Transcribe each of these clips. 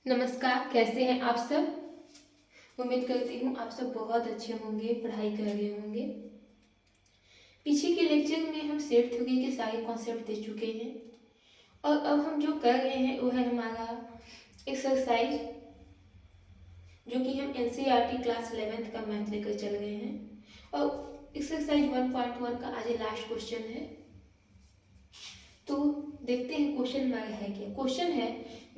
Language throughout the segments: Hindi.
नमस्कार, कैसे हैं आप सब। उम्मीद करती हूँ आप सब बहुत अच्छे होंगे, पढ़ाई कर रहे होंगे। पीछे के लेक्चर में हम सेट थ्योरी के सारे कॉन्सेप्ट दे चुके हैं और अब हम जो कर रहे हैं वो है हमारा एक्सरसाइज, जो कि हम एनसीईआरटी क्लास 11th का मैथ लेकर चल रहे हैं। और एक्सरसाइज 1.1 का आज लास्ट क्वेश्चन है। तो देखते हैं क्वेश्चन हमारा है क्या। क्वेश्चन है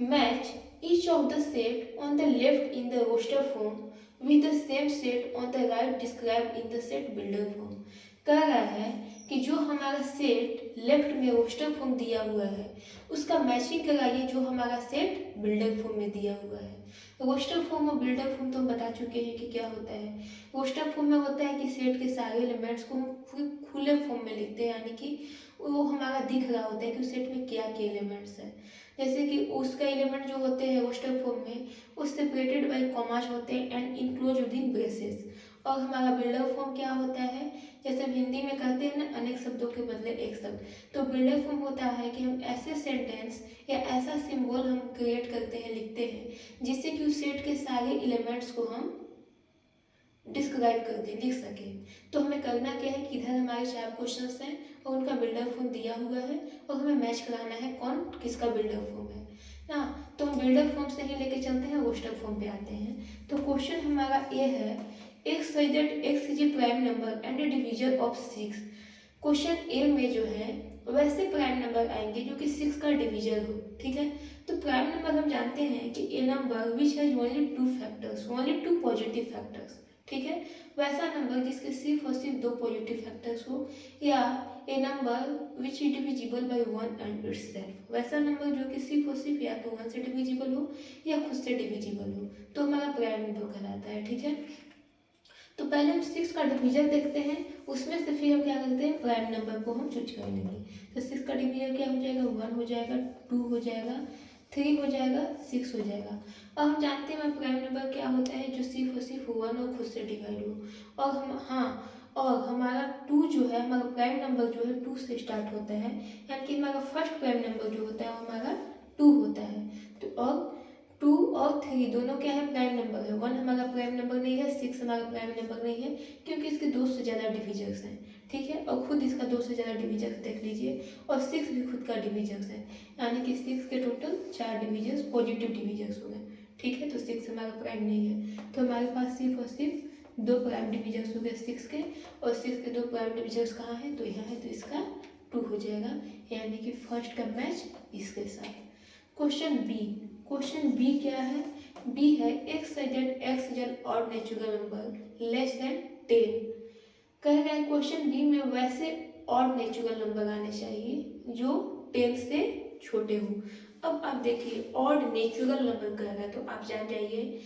match each of the set on the left in the roster form with the same set on the right described in the set builder form। कह रहा है कि जो हमारा सेट लेफ्ट में रोस्टर फॉर्म दिया हुआ है उसका मैचिंग कराइए जो हमारा सेट बिल्डर फॉर्म में दिया हुआ है। रोस्टर फॉर्म और बिल्डर फॉर्म तो हम बता चुके हैं कि क्या होता है। रोस्टर फॉर्म में होता है कि सेट के सारे एलिमेंट्स को हम पूरे खुले फॉर्म में लिखते हैं, यानी कि वो हमारा दिख रहा होता है कि उस सेट में क्या क्या एलिमेंट्स हैं। जैसे कि उसका एलिमेंट जो होते हैं रोस्टर फॉर्म में वो सेपरेटेड बाय कॉमास होते हैं एंड इनक्लोज विदिन ब्रेसेस। और हमारा बिल्डर फॉर्म क्या होता है, जैसे हम हिंदी में कहते हैं ना अनेक शब्दों के बदले एक शब्द, तो बिल्डर फॉर्म होता है कि हम ऐसे सेंटेंस या ऐसा सिंबल हम क्रिएट करते हैं, लिखते हैं, जिससे कि उस सेट के सारे एलिमेंट्स को हम डिस्क्राइब कर दें, लिख सकें। तो हमें करना क्या है कि इधर हमारे 4 क्वेश्चंस हैं और उनका बिल्डर फॉर्म दिया हुआ है और हमें मैच कराना है कौन किसका बिल्डर फॉर्म है ना। तो हम बिल्डर फॉर्म से ही लेके चलते हैं, रोस्टर फॉर्म पे आते हैं। तो क्वेश्चन हमारा ए है x such that x is a prime number and a divisor of 6। Question a में जो है वैसे प्राइम नंबर आएंगे जो कि 6 का डिवीजर हो, ठीक है। तो प्राइम नंबर हम जानते हैं कि a number which has only 2 factors, only 2 positive factors, ठीक है। वैसा नंबर जिसके सिर्फ और सिर्फ 2 पॉजिटिव फैक्टर्स हो, या a number which is divisible by 1 and itself, वैसा नंबर जो कि सिर्फ और सिर्फ या तो 1 से डिविजिबल हो या खुद से डिविजिबल हो, तो हमारा प्राइम नंबर कहलाता है, ठीक है। तो पहले हम 6 का डिवीजर देखते हैं, उसमें से फिर हम क्या करते हैं प्राइम नंबर को हम चूज कर लेंगे। तो 6 का डिवीजर क्या हो जाएगा, 1 हो जाएगा, 2 हो जाएगा, 3 हो जाएगा, 6 हो जाएगा। और हम जानते हैं प्राइम नंबर क्या होता है, जो सिर्फ और सिर्फ 1 और खुद से डिवाइड हो। और हम और हमारा 2 जो है, हमारा प्राइम नंबर जो है 2 से स्टार्ट होता है, यानी कि हमारा फर्स्ट प्राइम नंबर जो होता है वो हमारा 2 होता है। तो और 2 और 3 दोनों क्या है प्राइम नंबर है। 1 हमारा प्राइम नंबर नहीं है, 6 हमारा प्राइम नंबर नहीं है, क्योंकि इसके 2 से ज़्यादा डिविजर्स हैं, ठीक है। और खुद इसका 2 से ज़्यादा डिविजर्स देख लीजिए, और 6 भी खुद का डिविजर्स है, यानी कि 6 के टोटल 4 डिविजर्स पॉजिटिव डिविजर्स हो गए, ठीक है। तो 6 हमारा प्राइम नहीं है, तो हमारे पास सिर्फ और सिर्फ 2 प्राइम डिविजर्स हो गए 6 के, और 6 के 2 प्राइम डिविजर्स कहाँ हैं, तो यहाँ है, तो इसका 2 हो जाएगा, यानी कि फर्स्ट का मैच इसके साथ। क्वेश्चन बी क्या है, बी है x such that x is an odd natural number less than 10। कह रहा है क्वेश्चन बी में वैसे ऑड नेचुरल नंबर आने चाहिए जो 10 से छोटे हो। अब आप देखिए ऑड नेचुरल नंबर कह रहा है, तो आप जान जाइए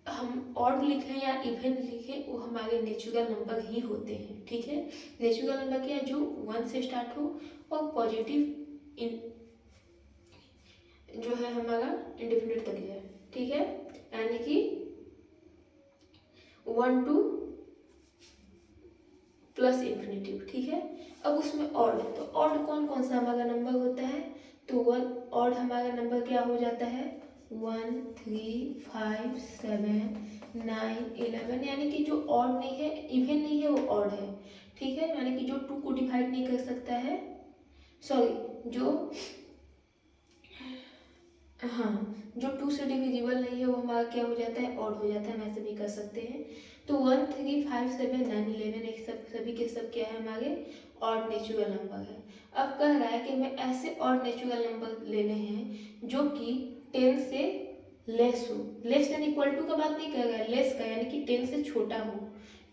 हम ऑड लिखें या इवन लिखें वो हमारे नेचुरल नंबर ही होते हैं, ठीक है। नेचुरल नंबर क्या है, जो 1 से स्टार्ट हो और पॉजिटिव जो है हमारा इंडेफिनिट तक है, ठीक है, यानी कि 1 टू प्लस इन्फिनिटिव, ठीक है। अब उसमें ऑड, तो ऑड कौन कौन सा हमारा नंबर होता है, तो 1 ऑड हमारा नंबर क्या हो जाता है 1 3 5 7 9 11, यानी कि जो ऑड नहीं है, इवन नहीं है, वो ऑड है, ठीक है। यानी कि जो 2 को डिवाइड नहीं कर सकता है, सॉरी जो जो 2 से डिविजिबल नहीं है वो हमारा क्या हो जाता है, ऑड हो जाता है, हम ऐसे भी कर सकते हैं। तो 1 3 5 7 9 11 एक सब सभी के सब क्या है हमारे ऑड नेचुरल नंबर है। अब कह रहा है कि हमें ऐसे ऑड नेचुरल नंबर लेने हैं जो कि 10 से लेस हो, लेस देन इक्वल टू का बात नहीं कर रहा है, लेस का यानी कि 10 से छोटा हो,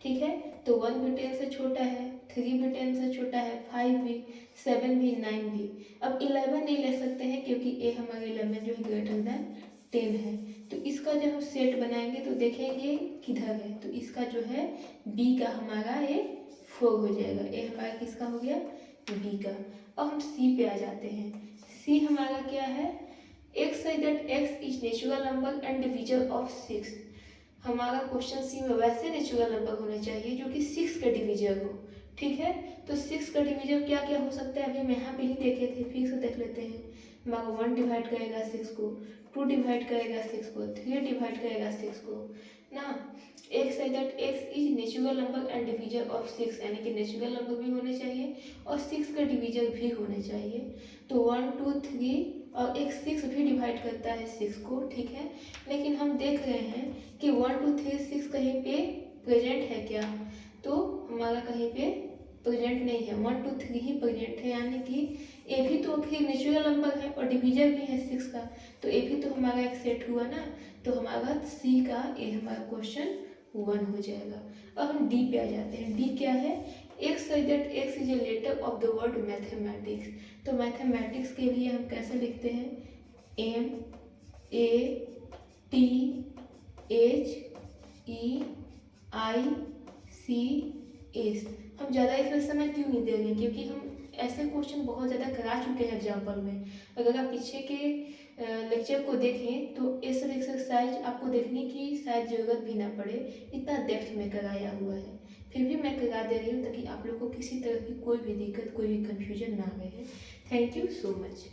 ठीक है। तो 1 भी 10 से छोटा है, 3 भी 10 से छोटा है, 5 भी, 7 भी, 9 भी। अब 11 नहीं ले सकते हैं क्योंकि ए हमारे 11 जो है ग्रेटर देन 10 है। तो इसका जब हम सेट बनाएंगे तो देखेंगे किधर है, तो इसका जो है बी का हमारा ये 4 हो जाएगा। ए हमारा किसका हो गया, बी का। अब हम सी पे आ जाते हैं। सी हमारा क्या है, x such that x is natural number and divisor of 6। हमारा क्वेश्चन सी में वैसे नेचुरल नंबर होने चाहिए जो कि 6 का डिवीजर हो, ठीक है। तो 6 का डिवीजर क्या क्या हो सकता है, अभी हम यहाँ पे ही देखे थे, फिर से देख लेते हैं। हमारा 1 डिवाइड करेगा 6 को, 2 डिवाइड करेगा 6 को, 3 डिवाइड करेगा 6 को ना। x है that x is natural number and divisor of 6, यानी कि नेचुरल नंबर भी होने चाहिए और 6 का डिवीजर भी होने चाहिए। तो 1 2 3 और एक 6 भी डिवाइड करता है 6 को, ठीक है। लेकिन हम देख रहे हैं कि 1 2 3 6 कहीं पे प्रेजेंट है क्या, तो हमारा कहीं पे प्रेजेंट नहीं है, 1 2 3 ही प्रेजेंट है, यानी कि ए भी तो फिर नेचुरल नंबर है और डिवीजर भी है 6 का, तो ए भी तो हमारा एक सेट हुआ ना। तो हमारा सी का ए हमारा क्वेश्चन 1 हो जाएगा। अब हम डी पे आ जाते हैं। डी क्या है, x such that x is a letter of the word mathematics. तो मैथमेटिक्स के लिए हम कैसे लिखते हैं, M A T H E I C S. हम ज़्यादा इसमें समय क्यों नहीं दे रहे हैं, क्योंकि हम ऐसे क्वेश्चन बहुत ज़्यादा करा चुके हैं एग्जाम्पल में। अगर आप पीछे के लेक्चर को देखें तो ये सब एक्सरसाइज आपको देखने की शायद ज़रूरत भी ना पड़े, इतना डेप्थ में कराया हुआ है। फिर भी मैं करा दे रही हूँ ताकि आप लोग को किसी तरह की कोई भी दिक्कत, कोई भी कन्फ्यूजन ना रहे। Thank you so much.